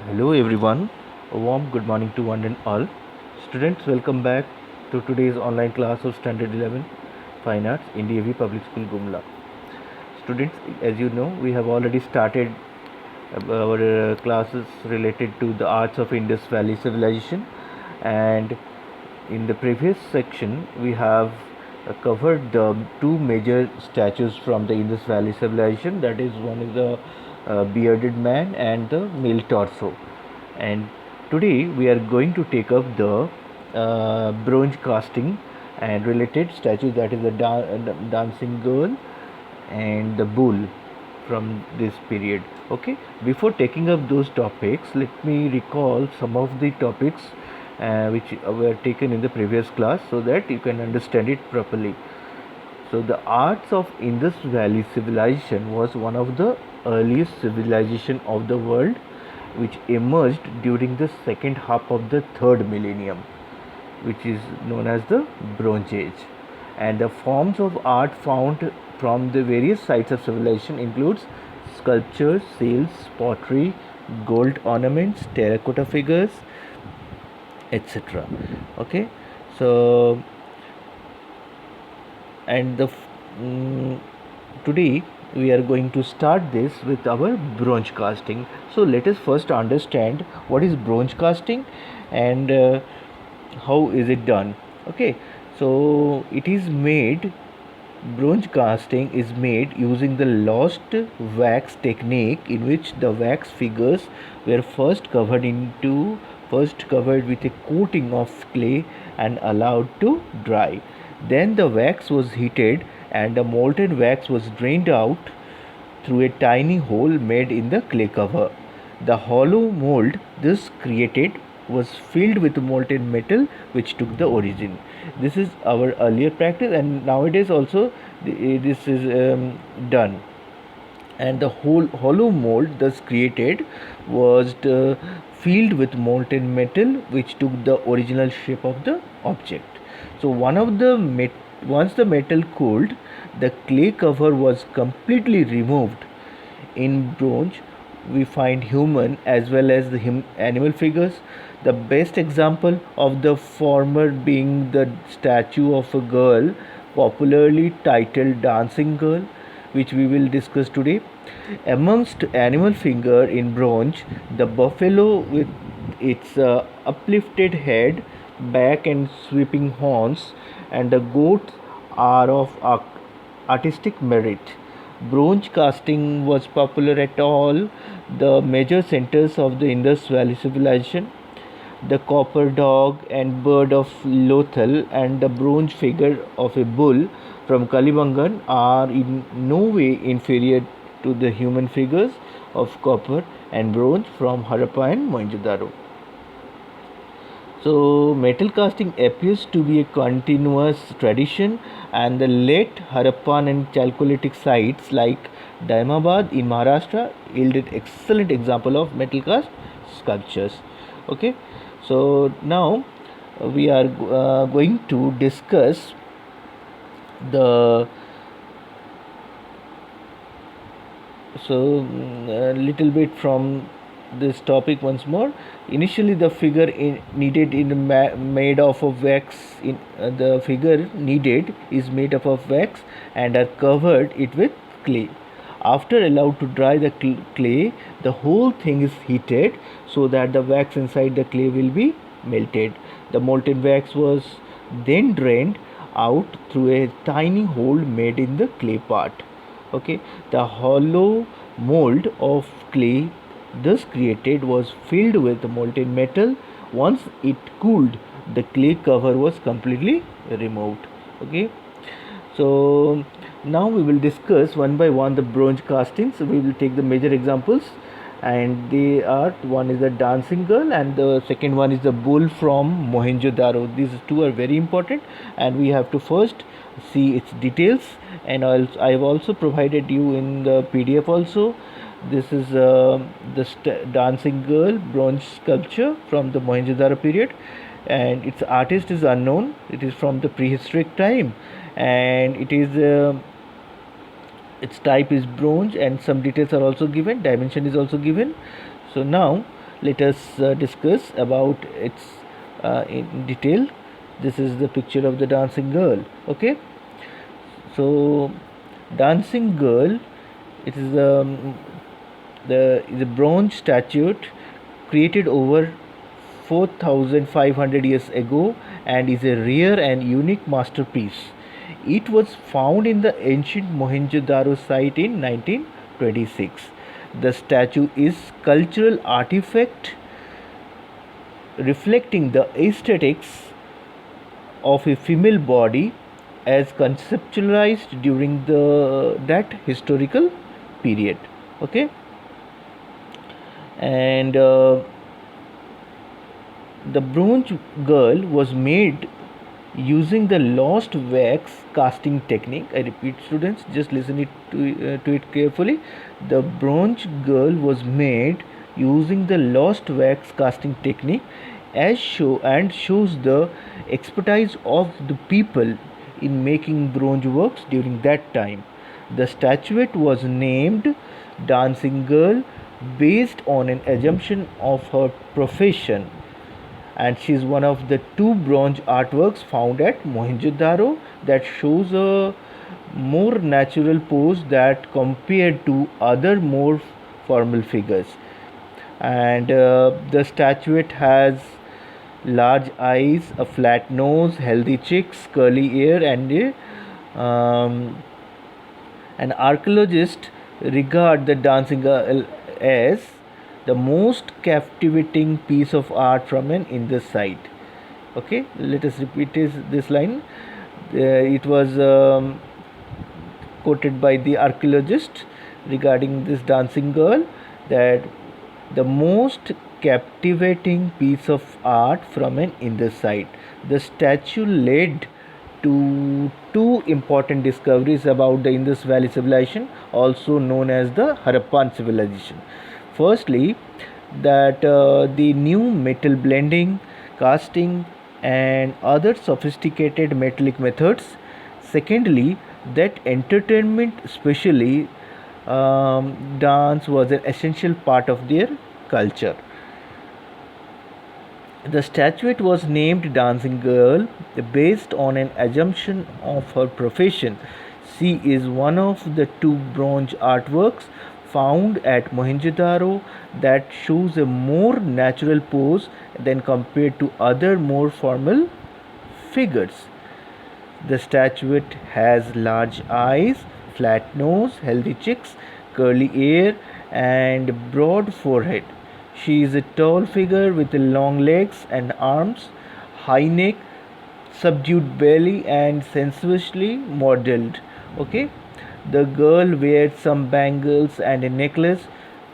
Hello everyone, a warm good morning to one and all. Students, welcome back to today's online class of Standard 11 Fine Arts in DAV Public School Gumla. Students, as you know, we have already started our classes related to the arts of Indus Valley Civilization, and in the previous section we have covered the two major statues from the Indus Valley Civilization, that is, one is the bearded man and the male torso. And today we are going to take up the bronze casting and related statues, that is the dancing girl and the bull from this period. Okay, before taking up those topics, let me recall some of the topics which were taken in the previous class so that you can understand it properly. So the arts of Indus Valley Civilization was one of the earliest civilization of the world, which emerged during the second half of the third millennium, which is known as the Bronze Age. And the forms of art found from the various sites of civilization includes sculptures, seals, pottery, gold ornaments, terracotta figures, etc. Okay, so and today we are going to start this with our bronze casting. So let us first understand what is bronze casting and how is it done. Okay, so it is made, bronze casting is made using the lost wax technique, in which the wax figures were first covered with a coating of clay and allowed to dry. Then the wax was heated and the molten wax was drained out through a tiny hole made in the clay cover. The hollow mold thus created was filled with molten metal, which took the origin. This is our earlier practice, and nowadays also this is done. And the whole hollow mold thus created was filled with molten metal, which took the original shape of the object. So once the metal cooled, the clay cover was completely removed. In bronze, we find human as well as the animal figures. The best example of the former being the statue of a girl, popularly titled Dancing Girl, which we will discuss today. Amongst animal figure in bronze, the buffalo with its uplifted head, back and sweeping horns, and the goats are of artistic merit. Bronze casting was popular at all the major centers of the Indus Valley Civilization. The copper dog and bird of Lothal and the bronze figure of a bull from Kalibangan are in no way inferior to the human figures of copper and bronze from Harappa and Mohenjo-Daro. So metal casting appears to be a continuous tradition, and the late Harappan and Chalcolithic sites like Daimabad in Maharashtra yielded excellent example of metal cast sculptures. Okay, so now we are going to discuss the a little bit from this topic once more. Initially, the figure made up of wax. The figure needed is made up of wax and are covered it with clay. After allowed to dry the clay, the whole thing is heated so that the wax inside the clay will be melted. The molten wax was then drained out through a tiny hole made in the clay part. Okay, the hollow mold of clay thus created was filled with molten metal. Once it cooled, the clay cover was completely removed. Okay, so now we will discuss one by one the bronze castings. We will take the major examples, and they are, one is the dancing girl and the second one is the bull from Mohenjo-Daro. These two are very important, and we have to first see its details. And I have also provided you in the PDF also. This is the dancing girl bronze sculpture from the Mohenjo-Daro period, and its artist is unknown. It is from the prehistoric time, and it is its type is bronze, and some details are also given. Dimension is also given. So now let us discuss about its in detail. This is the picture of the dancing girl. Okay, so dancing girl, it is the bronze statue created over 4,500 years ago and is a rare and unique masterpiece. It was found in the ancient Mohenjo-Daro site in 1926. The statue is cultural artifact reflecting the aesthetics of a female body as conceptualized during that historical period. Okay, and the bronze girl was made using the lost wax casting technique. I repeat, students, just listen to it carefully. The bronze girl was made using the lost wax casting technique shows the expertise of the people in making bronze works during that time. The statuette was named Dancing Girl based on an assumption of her profession, and she is one of the two bronze artworks found at Mohenjo-Daro that shows a more natural pose that compared to other more formal figures. And the statuette has large eyes, a flat nose, healthy cheeks, curly hair, and an archaeologist regard the dancing girl as the most captivating piece of art from an Indus site. Okay, let us repeat this line. It was quoted by the archaeologist regarding this dancing girl, that the most captivating piece of art from an Indus site. The statue led to two important discoveries about the Indus Valley civilization, also known as the Harappan civilization. Firstly, that the new metal blending, casting, and other sophisticated metallic methods. Secondly, that entertainment, especially dance, was an essential part of their culture. The statuette was named Dancing Girl based on an assumption of her profession. She is one of the two bronze artworks found at Mohenjo-Daro that shows a more natural pose than compared to other more formal figures. The statuette has large eyes, flat nose, healthy cheeks, curly hair, and broad forehead. She is a tall figure with long legs and arms, high neck, subdued belly, and sensuously modeled. Okay, the girl wears some bangles and a necklace.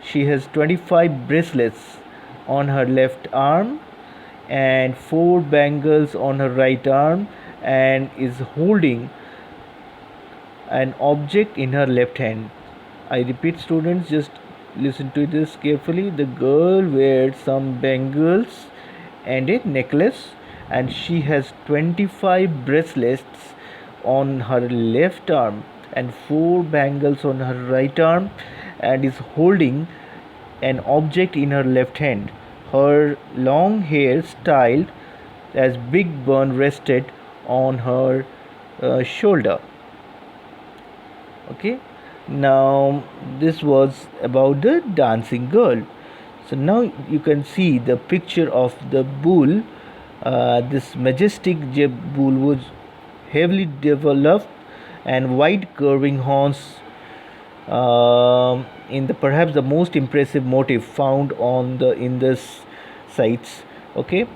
She has 25 bracelets on her left arm and 4 bangles on her right arm, and is holding an object in her left hand. I repeat, students, just listen to this carefully. The girl wears some bangles and a necklace, and she has 25 bracelets on her left arm and 4 bangles on her right arm, and is holding an object in her left hand. Her long hair, styled as big bun, rested on her shoulder. Okay, now this was about the dancing girl. So now you can see the picture of the bull. This majestic bull was heavily developed and wide curving horns in the perhaps the most impressive motif found on the Indus sites. Okay,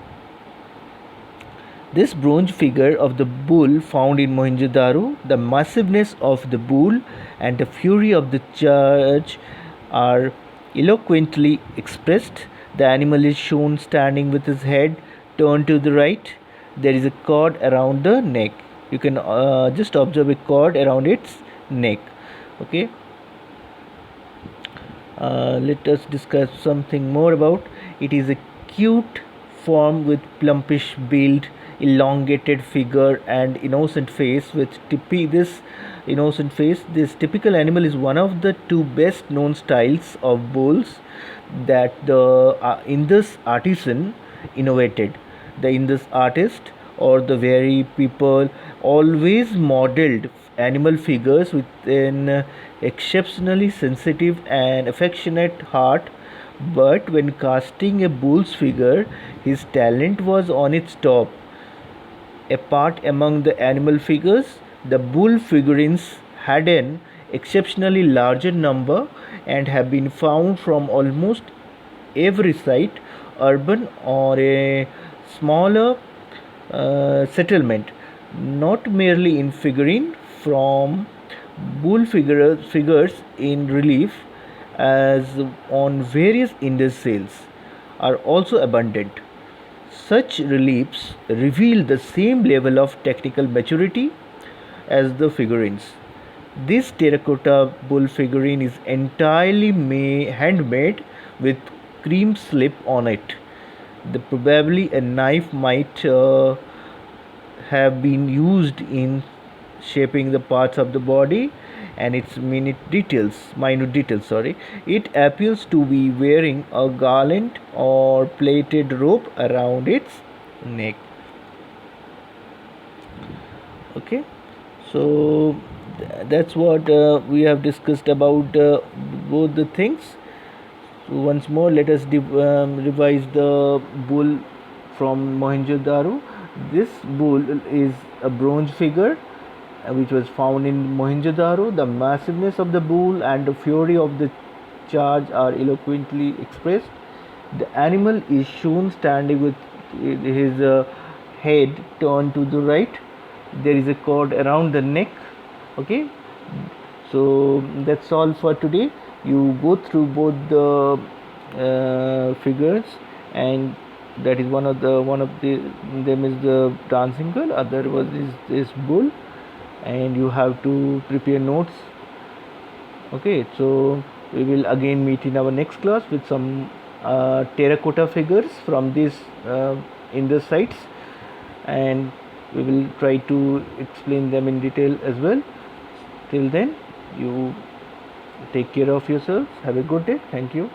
this bronze figure of the bull found in Mohenjo-Daro, the massiveness of the bull and the fury of the charge are eloquently expressed. The animal is shown standing with his head turned to the right. There is a cord around the neck. You can just observe a cord around its neck. Okay. Let us discuss something more about it. Is a cute form with plumpish build, elongated figure, and innocent face with tippy. This innocent face. This typical animal is one of the two best known styles of bulls that the Indus artisan innovated. The Indus artist or the very people always modeled animal figures with an exceptionally sensitive and affectionate heart, but when casting a bull's figure, his talent was on its top. Apart among the animal figures, the bull figurines had an exceptionally larger number and have been found from almost every site, urban or a smaller settlement, not merely in figurine from figures in relief as on various Indus sales are also abundant. Such reliefs reveal the same level of technical maturity as the figurines. This terracotta bull figurine is entirely handmade with cream slip on it. Probably a knife might have been used in shaping the parts of the body and its minute details, sorry. It appears to be wearing a garland or plaited rope around its neck. Okay, so that's what we have discussed about both the things. So once more, let us revise the bull from Mohenjo-Daro. This bull is a bronze figure which was found in Mohenjo-Daro. The massiveness of the bull and the fury of the charge are eloquently expressed. The animal is shown standing with his head turned to the right. There is a cord around the neck. Okay, so that's all for today. You go through both the figures, and that is one of them is the dancing girl, other was this bull, and you have to prepare notes. Okay, so we will again meet in our next class with some terracotta figures from these in the sites, and we will try to explain them in detail as well. Till then, you take care of yourselves. Have a good day. Thank you.